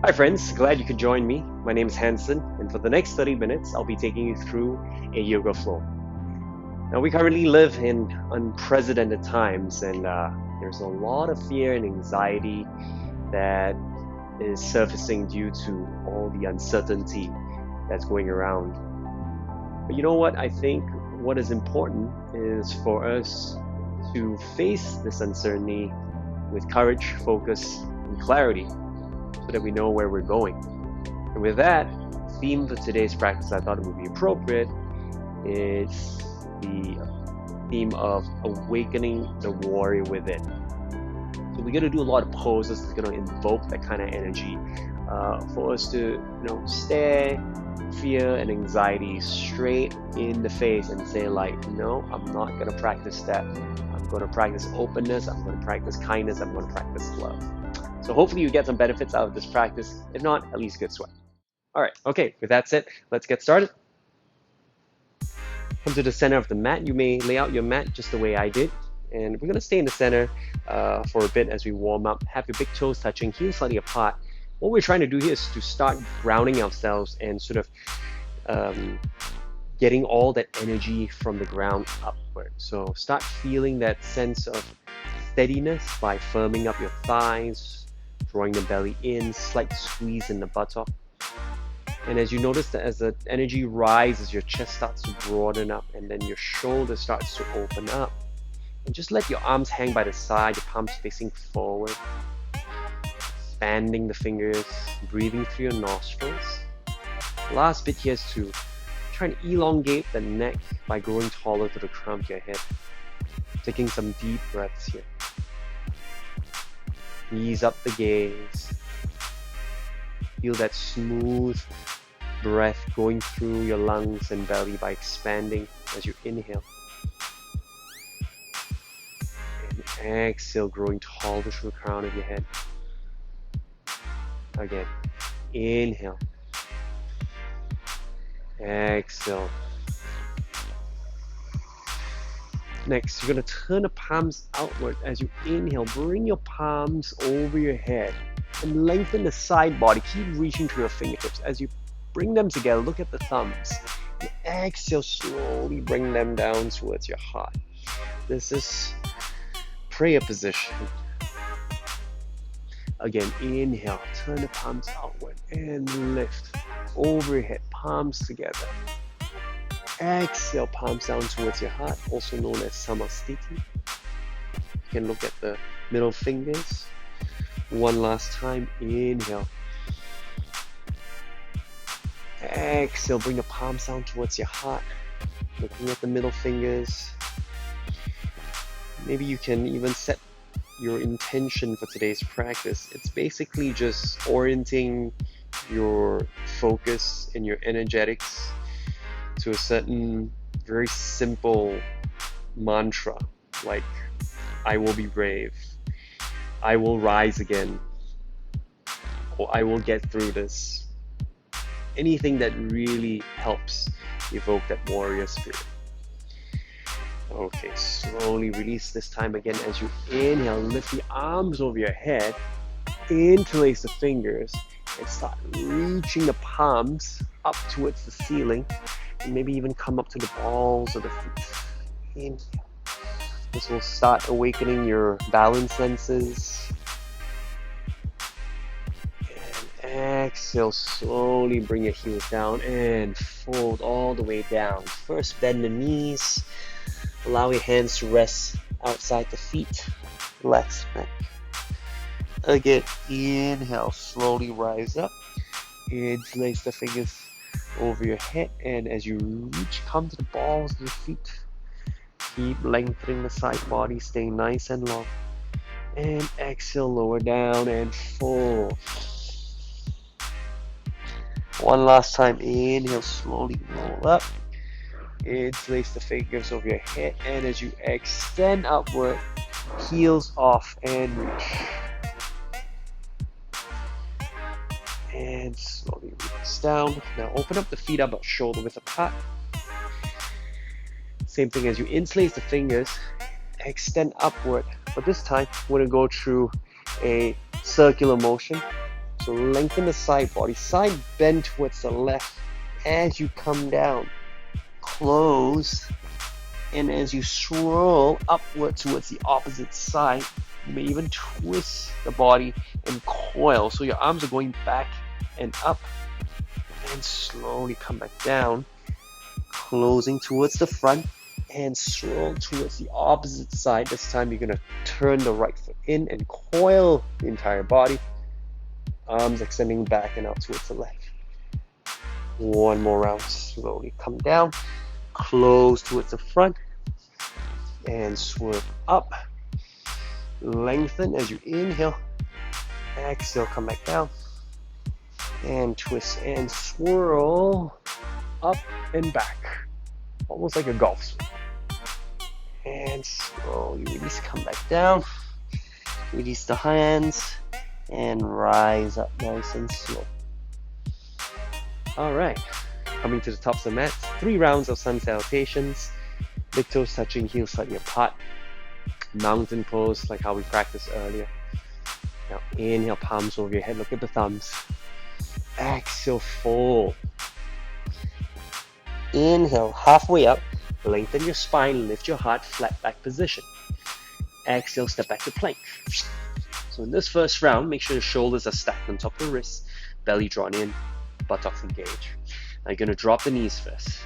Hi friends, glad you could join me. My name is Hansen, and for the next 30 minutes, I'll be taking you through a yoga flow. Now, we currently live in unprecedented times, and there's a lot of fear and anxiety that is surfacing due to all the uncertainty that's going around. But you know what? I think what is important is for us to face this uncertainty with courage, focus, and clarity so that we know where we're going. And with that, theme for today's practice I thought it would be appropriate is the theme of awakening the warrior within. So we're going to do a lot of poses that's going to invoke that kind of energy for us to stare fear and anxiety straight in the face and say like, no, I'm not going to practice that. I'm going to practice openness. I'm going to practice kindness. I'm going to practice love. So hopefully you get some benefits out of this practice. If not, at least good sweat. All right, okay, with that said, let's get started. Come to the center of the mat. You may lay out your mat just the way I did. And we're gonna stay in the center for a bit as we warm up. Have your big toes touching, heels slightly apart. What we're trying to do here is to start grounding ourselves and sort of getting all that energy from the ground upward. So start feeling that sense of steadiness by firming up your thighs, drawing the belly in, slight squeeze in the buttock. And as you notice that as the energy rises, your chest starts to broaden up and then your shoulder starts to open up. And just let your arms hang by the side, your palms facing forward. Expanding the fingers, breathing through your nostrils. Last bit here is to try and elongate the neck by growing taller to the crown of your head. Taking some deep breaths here. Ease up the gaze. Feel that smooth breath going through your lungs and belly by expanding as you inhale. And exhale, growing taller to the crown of your head. Again, inhale. Exhale. Next, you're going to turn the palms outward as you inhale. Bring your palms over your head and lengthen the side body. Keep reaching through your fingertips. As you bring them together, look at the thumbs. And exhale, slowly bring them down towards your heart. This is prayer position. Again, inhale, turn the palms outward and lift over your head, palms together. Exhale, palms down towards your heart, also known as Samasthiti. You can look at the middle fingers. One last time, inhale. Exhale, bring the palms down towards your heart, looking at the middle fingers. Maybe you can even set your intention for today's practice. It's basically just orienting your focus and your energetics to a certain very simple mantra like I will be brave, I will rise again, or I will get through this. Anything that really helps evoke that warrior spirit. Okay, slowly release this time again as you inhale, lift the arms over your head, interlace the fingers, and start reaching the palms up towards the ceiling. And maybe even come up to the balls of the feet. Inhale. This will start awakening your balance senses. And exhale, slowly bring your heels down and fold all the way down. First, bend the knees. Allow your hands to rest outside the feet. Relax neck. Again, inhale, slowly rise up. Interlace the fingers over your head, and as you reach, come to the balls of your feet. Keep lengthening the side body, stay nice and long. And exhale, lower down and fold. One last time, inhale, slowly roll up. Interlace the fingers over your head, and as you extend upward, heels off and reach. And slowly release down. Now open up the feet about shoulder width apart. Same thing as you interlace the fingers, extend upward. But this time, we're going to go through a circular motion. So lengthen the side body, side bend towards the left as you come down. Close, and as you swirl upward towards the opposite side, you may even twist the body and coil. So your arms are going back and up, and slowly come back down, closing towards the front, and swirl towards the opposite side. This time you're gonna turn the right foot in and coil the entire body, arms extending back and out towards the left. One more round, slowly come down, close towards the front, and swerve up. Lengthen as you inhale, exhale, come back down, and twist and swirl up and back, almost like a golf swing. And slowly release, come back down, release the hands, and rise up nice and slow. All right, coming to the tops of the mat, 3 rounds of sun salutations, big toes touching, heels slightly apart, mountain pose like how we practiced earlier. Now inhale, palms over your head, look at the thumbs. Exhale, fold. Inhale, halfway up, lengthen your spine, lift your heart, flat back position. Exhale, step back to plank. So in this first round, make sure your shoulders are stacked on top of the wrists, belly drawn in, buttocks engaged. Now you're going to drop the knees first.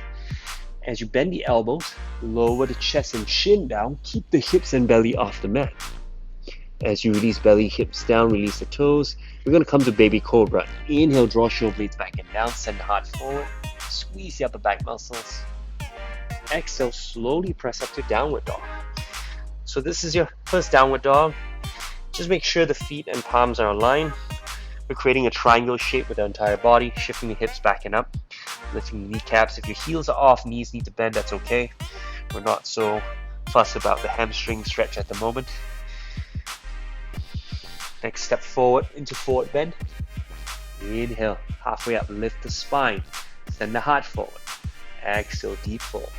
As you bend the elbows, lower the chest and chin down, keep the hips and belly off the mat. As you release belly, hips down, release the toes. We're going to come to baby cobra. Inhale, draw shoulder blades back and down, send the heart forward, squeeze the upper back muscles. Exhale, slowly press up to downward dog. So this is your first downward dog. Just make sure the feet and palms are aligned. We're creating a triangle shape with the entire body, shifting the hips back and up, lifting the kneecaps. If your heels are off, knees need to bend, that's okay. We're not so fussed about the hamstring stretch at the moment. Next step forward into forward bend. Inhale, halfway up, lift the spine, send the heart forward. Exhale, deep fold.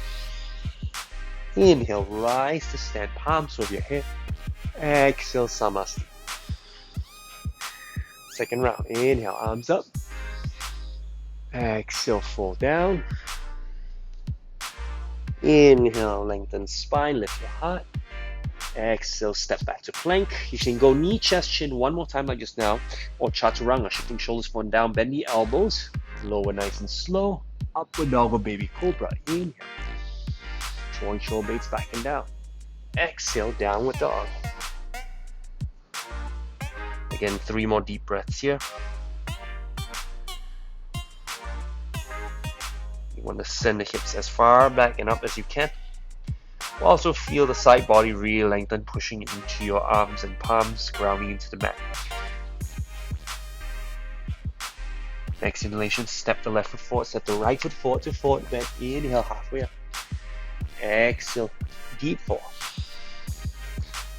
Inhale, rise to stand, palms over your head. Exhale, Samasthiti. Second round, inhale, arms up. Exhale, fold down. Inhale, lengthen spine, lift your heart. Exhale, step back to plank. You can go knee, chest, chin one more time like just now, or chaturanga, shifting shoulders forward down, bend the elbows, lower nice and slow, upward dog or baby cobra. Inhale, drawing shoulder blades back and down. Exhale, downward dog. Again, 3 more deep breaths here. You want to send the hips as far back and up as you can. Also feel the side body really lengthen, pushing into your arms and palms, grounding into the mat. Next inhalation, step the left foot forward, step the right foot forward to forward bend. Inhale, halfway up. Exhale, deep fold.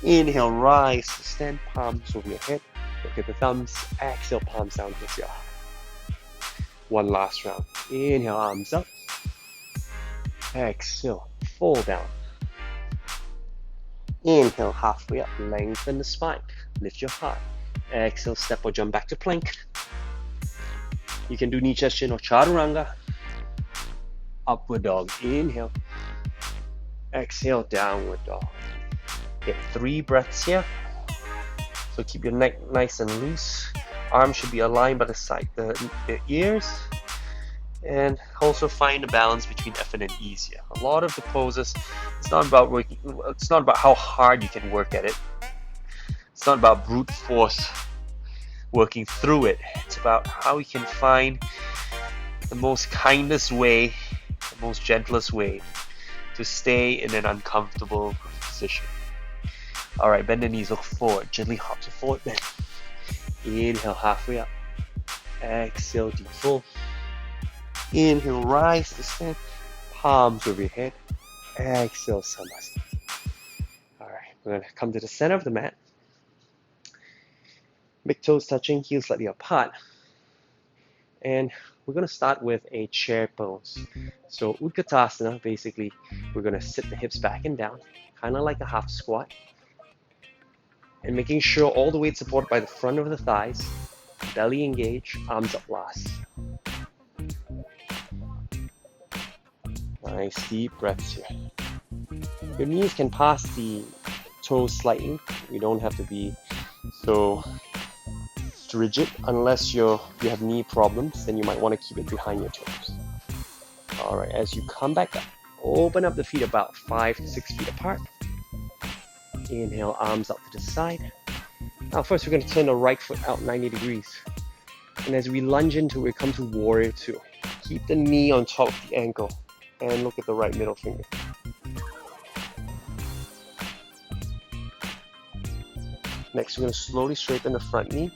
Inhale, rise to stand, palms over your head. Look at the thumbs. Exhale, palms down towards your heart. One last round. Inhale, arms up. Exhale, fold down. Inhale, halfway up, lengthen the spine, lift your heart. Exhale, step or jump back to plank. You can do knee, chest, chin or chaturanga. Upward dog, inhale. Exhale, downward dog. Get 3 breaths here. So keep your neck nice and loose. Arms should be aligned by the side, the ears. And also find a balance between effort and ease here. A lot of the poses, it's not about how hard you can work at it. It's not about brute force working through it. It's about how you can find the most kindest way, the most gentlest way to stay in an uncomfortable position. Alright, bend the knees, look forward, gently hop to forward bend. Inhale, halfway up. Exhale, deep fold. Inhale, rise to stand, palms over your head. Exhale, Samasthiti. Alright, we're going to come to the center of the mat. Big toes touching, heels slightly apart. And we're going to start with a chair pose. So Utkatasana, basically, we're going to sit the hips back and down, kind of like a half squat. And making sure all the weight supported by the front of the thighs. belly engaged, arms up last. Nice deep breaths here. Your knees can pass the toes slightly. You don't have to be so rigid unless you have knee problems, then you might want to keep it behind your toes. Alright, as you come back up, open up the feet about 5 to 6 feet apart. Inhale, arms up to the side. Now first we're going to turn the right foot out 90 degrees. And as we lunge into it, come to warrior two. Keep the knee on top of the ankle and look at the right middle finger. Next, we're going to slowly straighten the front knee.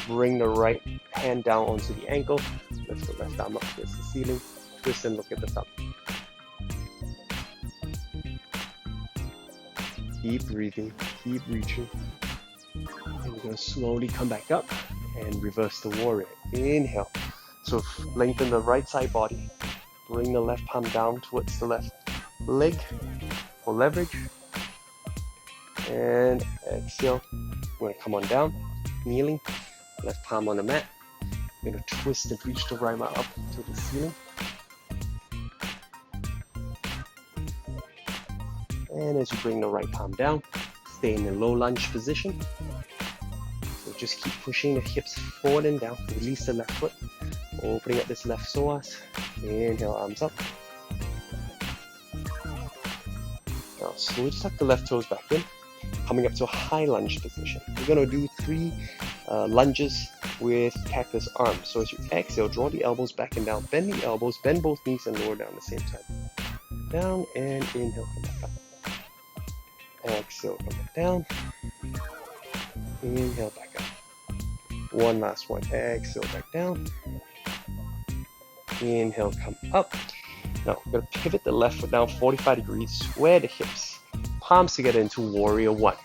Bring the right hand down onto the ankle. Lift the left arm up towards the ceiling. Twist and look at the thumb. Keep breathing, keep reaching. And we're going to slowly come back up and reverse the warrior. Inhale. So lengthen the right side body. Bring the left palm down towards the left leg for leverage. And exhale. We're going to come on down, kneeling. Left palm on the mat. You're going to twist and reach the right arm up to the ceiling. And as you bring the right palm down, stay in a low lunge position. So just keep pushing the hips forward and down. Release the left foot. Opening up this left psoas. Inhale, arms up. Now slowly tuck the left toes back in. Coming up to a high lunge position. We're going to do 3 lunges with cactus arms. So as you exhale, draw the elbows back and down. Bend the elbows, bend both knees and lower down at the same time. Down and inhale, come back up. Exhale, come back down. Inhale, back up. One last one. Exhale, back down. Inhale, come up. Now, we're going to pivot the left foot down 45 degrees. Square the hips. Palms together into warrior one.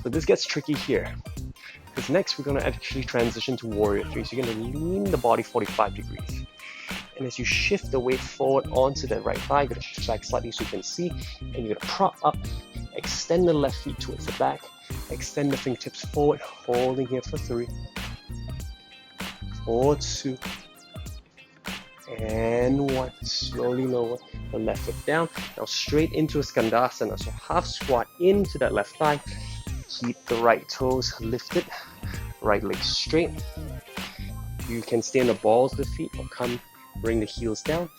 So this gets tricky here. Because next we're going to actually transition to warrior three. So you're going to lean the body 45 degrees. And as you shift the weight forward onto the right thigh, you're going to shift back slightly so you can see. And you're going to prop up, extend the left feet towards the back, extend the fingertips forward, holding here for 3, 4, 2, and 1. Slowly lower the left foot down. Now straight into a skandasana. So half squat into that left thigh. Keep the right toes lifted, right leg straight. You can stay on the balls of the feet or come, bring the heels down.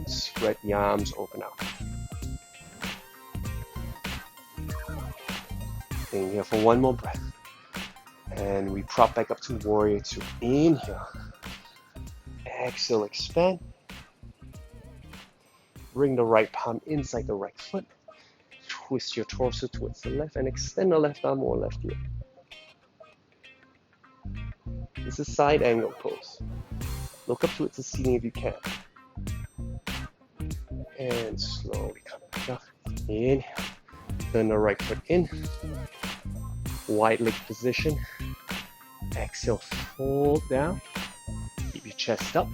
Spread the arms, open out. Staying here for one more breath. And we prop back up to warrior two. Inhale. Exhale, expand. Bring the right palm inside the right foot. Twist your torso towards the left and extend the left arm or left ear. This is side angle pose. Look up towards the ceiling if you can. And slowly come back up. Inhale. Turn the right foot in. Wide leg position. Exhale, fold down. Keep your chest up.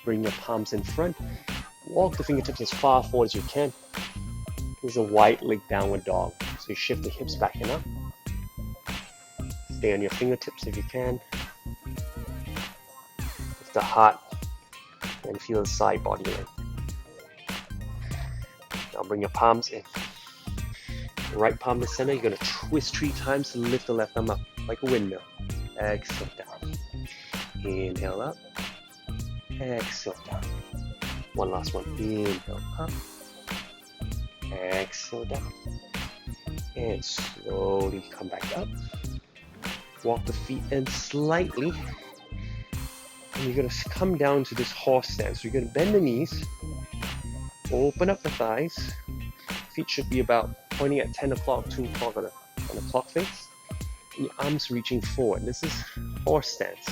Bring your palms in front. Walk the fingertips as far forward as you can. This is a wide leg downward dog. So you shift the hips back and up. Stay on your fingertips if you can. Lift the heart and feel the side body length. Now bring your palms in. Right palm to center. You're going to twist 3 times to lift the left arm up like a windmill. Exhale down. Inhale up. Exhale down. One last one. Inhale up. Exhale down. And slowly come back up. Walk the feet in slightly. And you're going to come down to this horse stance. So you're going to bend the knees. Open up the thighs. Feet should be about pointing at 10 o'clock, 2 o'clock on the clock face. And your arms reaching forward. This is horse stance.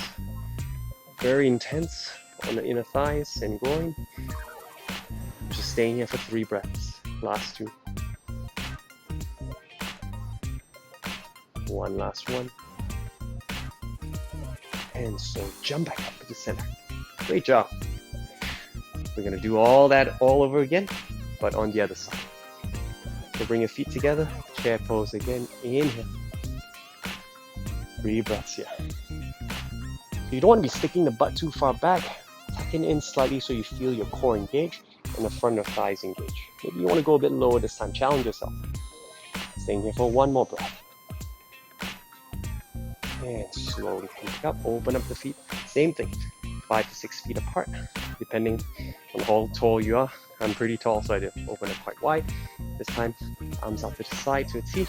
Very intense on the inner thighs and groin. Just staying here for 3 breaths. Last 2. One last one. And so jump back up to the center. Great job. We're going to do all that all over again, but on the other side. So bring your feet together. Chair pose again. Inhale. 3 breaths here. You don't want to be sticking the butt too far back. Tucking in slightly so you feel your core engage and the front of thighs engage. Maybe you want to go a bit lower this time. Challenge yourself. Staying here for one more breath. And slowly come back up. Open up the feet. Same thing. 5 to 6 feet apart, depending on how tall you are. I'm pretty tall, so I did open it quite wide. This time, arms out to the side to a T.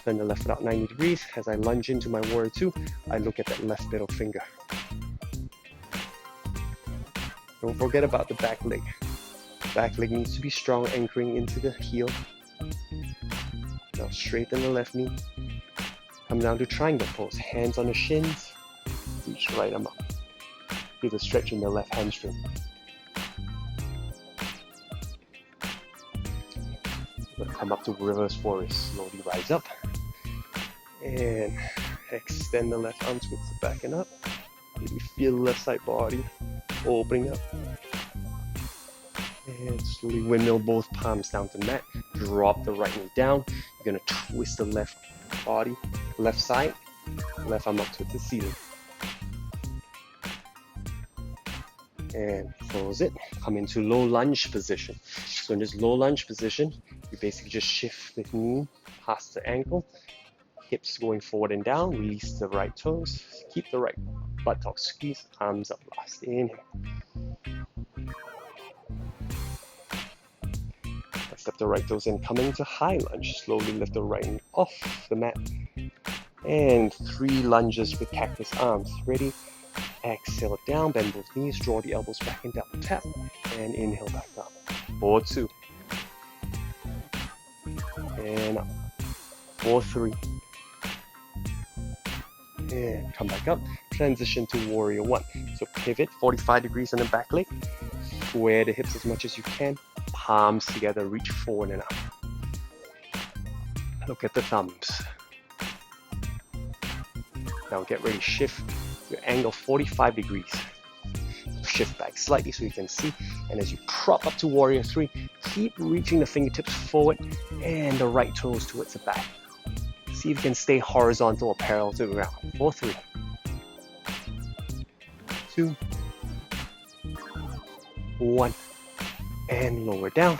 Turn the left foot out 90 degrees. As I lunge into my warrior two, I look at that left middle finger. Don't forget about the back leg. Back leg needs to be strong, anchoring into the heel. Now straighten the left knee. Come down to triangle pose. Hands on the shins. Reach the right arm up. Feel the stretch in the left hamstring. We're gonna come up to reverse warrior. Slowly rise up. And extend the left arm towards the back and up. Maybe feel the left side body opening up. And slowly windmill both palms down to the mat. Drop the right knee down. You're gonna twist the left body, left side, left arm up towards the ceiling. And close it. Come into low lunge position. So in this low lunge position, you basically just shift the knee past the ankle, hips going forward and down, release the right toes, keep the right buttock squeeze, arms up last. Inhale. Step the right toes in, coming to high lunge. Slowly lift the right knee off the mat. And 3 lunges with cactus arms. Ready? Exhale down, bend both knees, draw the elbows back and down. Tap, and inhale back up. 4, 2. And up. 4, 3. And come back up. Transition to warrior one. So pivot 45 degrees on the back leg. Square the hips as much as you can. Palms together, reach forward and up. Look at the thumbs. Now get ready, shift your angle 45 degrees. Shift back slightly so you can see. And as you prop up to warrior three, keep reaching the fingertips forward and the right toes towards the back. See if you can stay horizontal or parallel to the ground. 4, 3, 2, 1. And lower down,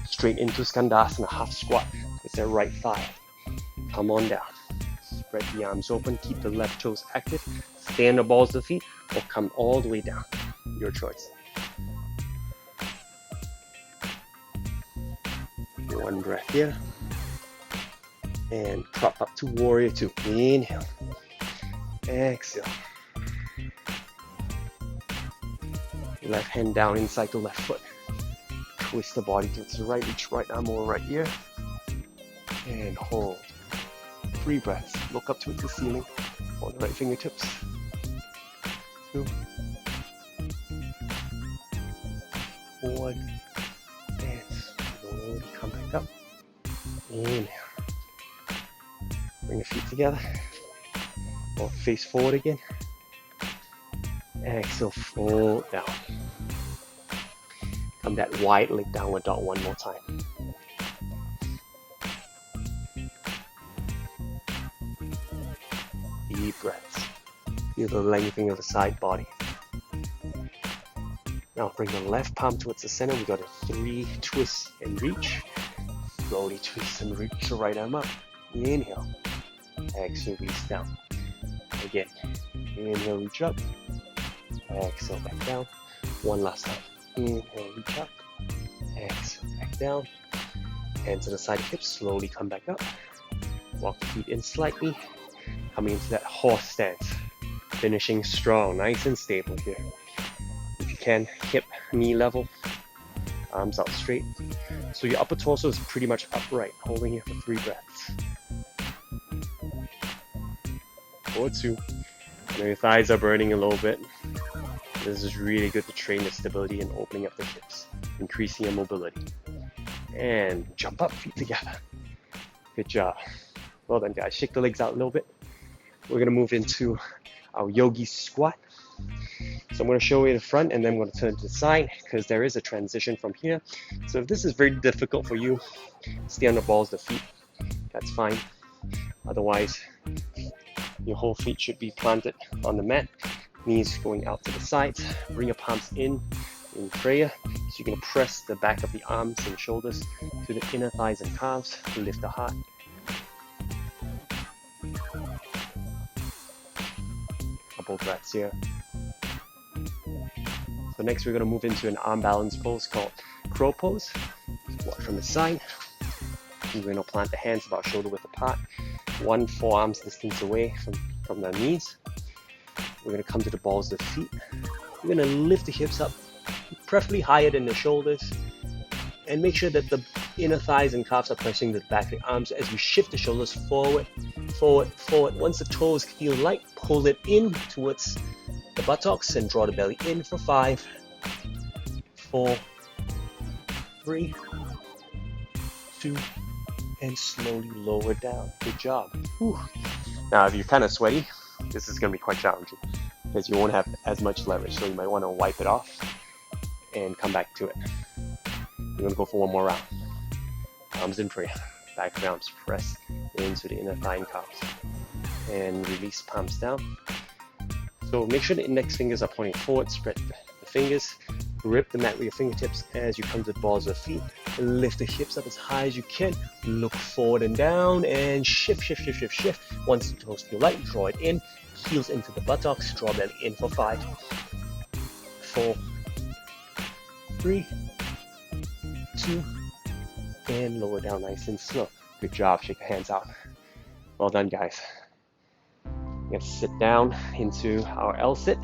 straight into Skandasana, half squat with that right thigh. Come on down. Spread the arms open, keep the left toes active. Stay on the balls of the feet or come all the way down. Your choice. One breath here. And prop up to warrior two. Inhale. Exhale. Left hand down inside the left foot. Twist the body to the right, reach right arm over right ear. And hold. 3 breaths. Look up towards the ceiling. On the right fingertips. 2, 1. And slowly come back up. Inhale. Bring the feet together. Or face forward again. Exhale, fold down. Come that wide leg downward dog one more time. Deep breaths. Feel the lengthening of the side body. Now bring the left palm towards the center. We got a 3 twist and reach. Slowly twist and reach the right arm up. Inhale. Exhale, release down. Again. Inhale, reach up. Exhale, back down. One last time. Inhale, reach up. Exhale, back down. Hands to the side of hips. Slowly come back up. Walk the feet in slightly. Coming into that horse stance. Finishing strong, nice and stable here. If you can, hip, knee level. Arms out straight. So your upper torso is pretty much upright. Holding here for 3 breaths. 4, 2. I know your thighs are burning a little bit. This is really good to train the stability and opening up the hips, increasing your mobility. And jump up, feet together. Good job. Well done, guys. Shake the legs out a little bit. We're gonna move into our yogi squat. So I'm gonna show you the front and then I'm gonna turn to the side because there is a transition from here. So if this is very difficult for you, stay on the balls of the feet. That's fine. Otherwise, your whole feet should be planted on the mat. Knees going out to the sides. Bring your palms in prayer. So you're going to press the back of the arms and shoulders to the inner thighs and calves to lift the heart. Couple breaths here. So next we're going to move into an arm balance pose called crow pose. Watch from the side. We're going to plant the hands about shoulder width apart, one forearm's distance away from the knees. We're going to come to the balls of the feet. We're going to lift the hips up, preferably higher than the shoulders, and make sure that the inner thighs and calves are pressing the back of the arms as we shift the shoulders forward, forward, forward. Once the toes feel light, pull it in towards the buttocks and draw the belly in for 5, 4, 3, 2, and slowly lower down. Good job. Whew. Now, if you're kind of sweaty, this is going to be quite challenging because you won't have as much leverage, so you might want to wipe it off and come back to it. We're going to go for one more round. Arms in prayer. Back of the arms press into the inner thigh and calves. And release palms down. So make sure the index fingers are pointing forward. Spread the fingers. Grip the mat with your fingertips as you come to the balls of the feet. Lift the hips up as high as you can. Look forward and down and shift, shift, shift, shift, shift. Once the toes feel light, draw it in. Heels into the buttocks. Draw belly in for 5, 4, 3, 2, and lower down nice and slow. Good job. Shake the hands out. Well done, guys. We're going to sit down into our L sit.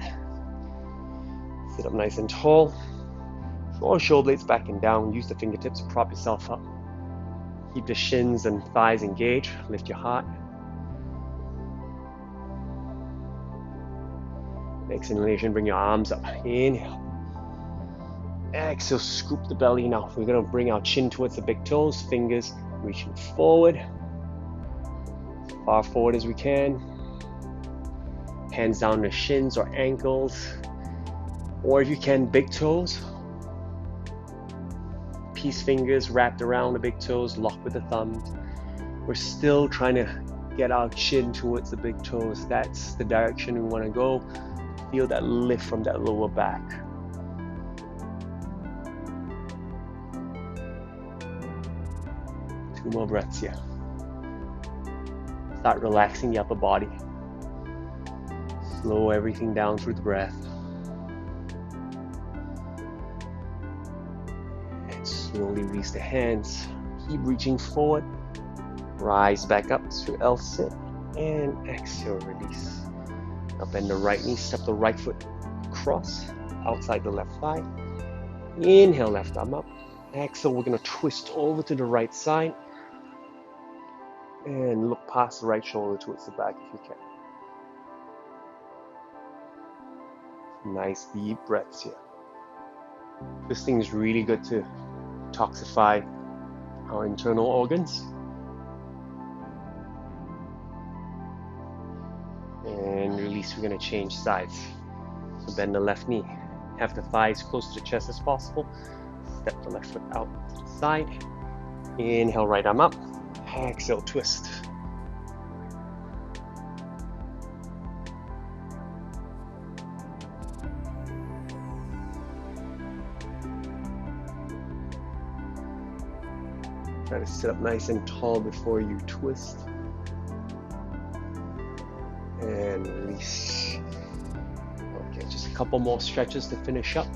Sit up nice and tall. Draw shoulder blades back and down. Use the fingertips to prop yourself up. Keep the shins and thighs engaged. Lift your heart. Next inhalation, bring your arms up. Inhale. Exhale, scoop the belly. Now we're going to bring our chin towards the big toes. Fingers reaching forward. As far forward as we can. Hands down the shins or ankles. Or if you can, big toes. Peace fingers wrapped around the big toes, locked with the thumbs. We're still trying to get our chin towards the big toes. That's the direction we want to go. Feel that lift from that lower back. Two more breaths here. Start relaxing the upper body. Slow everything down through the breath. And slowly release the hands. Keep reaching forward. Rise back up to L sit. And exhale, release. Now bend the right knee, step the right foot across, outside the left thigh. Inhale, left arm up. Exhale, we're going to twist over to the right side. And look past the right shoulder towards the back if you can. Nice deep breaths here. Twisting is really good to detoxify our internal organs. And release, we're going to change sides. So bend the left knee. Have the thighs close to the chest as possible. Step the left foot out to the side. Inhale, right arm up. Exhale, twist. Try to sit up nice and tall before you twist. And release. Okay, just a couple more stretches to finish up.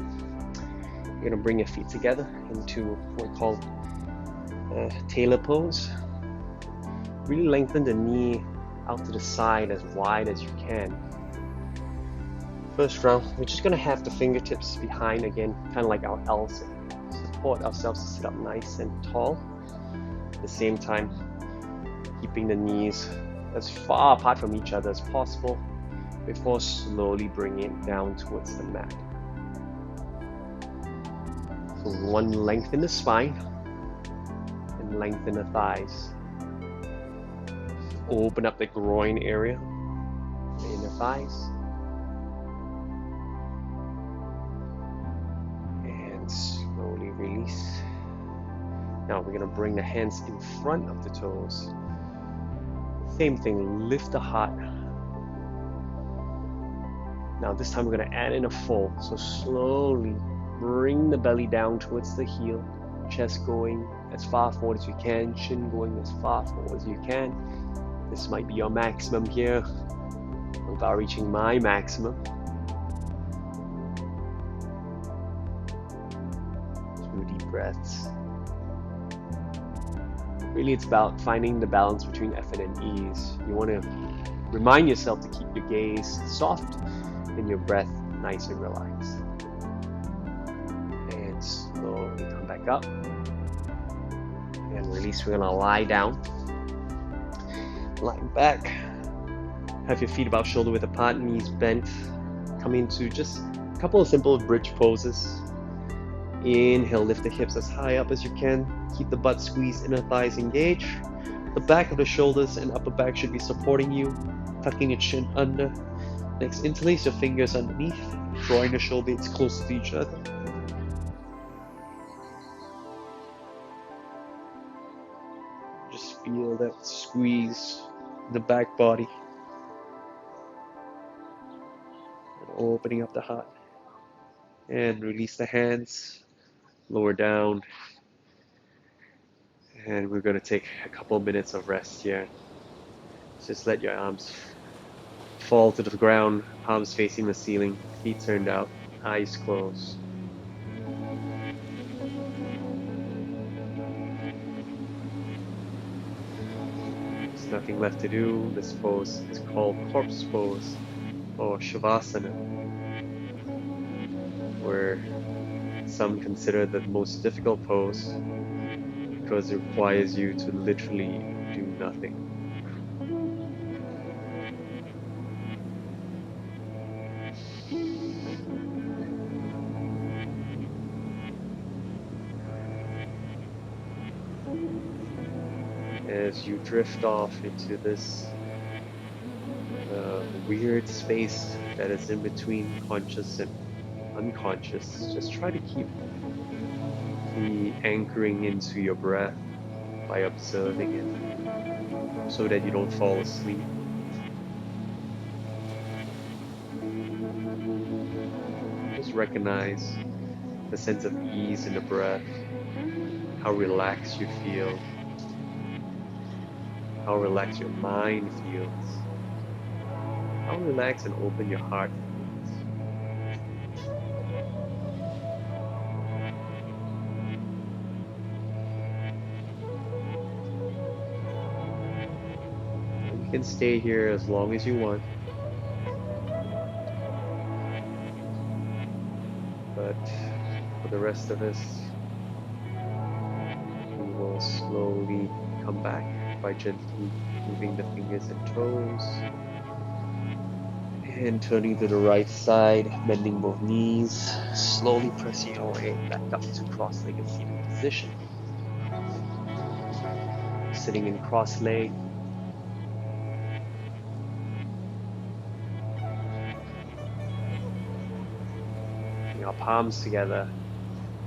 You're going to bring your feet together into what we call tailor pose. Really lengthen the knee out to the side as wide as you can. First round, we're just going to have the fingertips behind again, kind of like our L sit. Support ourselves to sit up nice and tall. At the same time, keeping the knees as far apart from each other as possible before slowly bringing it down towards the mat. So one, lengthen the spine and lengthen the thighs. Open up the groin area, the inner thighs. And slowly release. Now we're going to bring the hands in front of the toes. Same thing, lift the heart. Now this time we're going to add in a fold. So slowly bring the belly down towards the heel, chest going as far forward as you can, chin going as far forward as you can. This might be your maximum here without reaching my maximum. 2 deep breaths. Really, it's about finding the balance between effort and ease. You want to remind yourself to keep your gaze soft and your breath nice and relaxed. And slowly come back up. And release. We're going to lie down. Lie back. Have your feet about shoulder width apart, knees bent. Come into just a couple of simple bridge poses. Inhale, lift the hips as high up as you can. Keep the butt squeezed, inner thighs engaged. The back of the shoulders and upper back should be supporting you, tucking your chin under. Next, interlace your fingers underneath, drawing the shoulder blades closer to each other. Just feel that squeeze in the back body. And opening up the heart. And release the hands, lower down. And we're going to take a couple minutes of rest here. Just let your arms fall to the ground, palms facing the ceiling, feet turned out, eyes closed. There's nothing left to do. This pose is called corpse pose or shavasana, where some consider the most difficult pose because it requires you to literally do nothing. As you drift off into this weird space that is in between conscious and unconscious, just try to keep the anchoring into your breath by observing it so that you don't fall asleep. Just recognize the sense of ease in the breath, how relaxed you feel, how relaxed your mind feels, how relaxed and open your heart feels. You can stay here as long as you want, but for the rest of us, we will slowly come back by gently moving the fingers and toes and turning to the right side, bending both knees, slowly pressing your way back up to cross-legged seated position. Sitting in cross-leg. Your palms together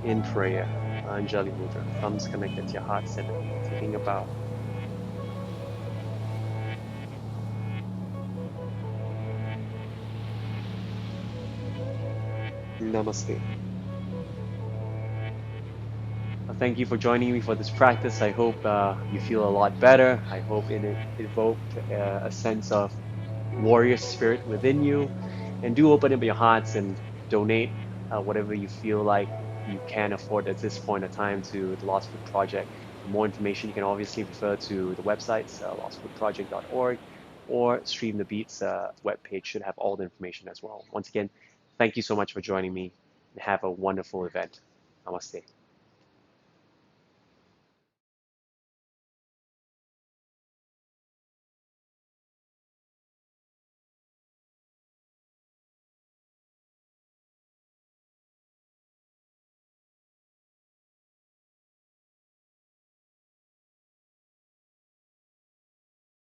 in prayer, Anjali Mudra, thumbs connected to your heart center, taking a bow. Namaste. Thank you for joining me for this practice. I hope you feel a lot better. I hope it evoked a sense of warrior spirit within you. And do open up your hearts and donate whatever you feel like you can afford at this point in time to the Lost Food Project. For more information, you can obviously refer to the websites, lostfoodproject.org, or Stream the Beats webpage should have all the information as well. Once again, thank you so much for joining me, and have a wonderful event. Namaste.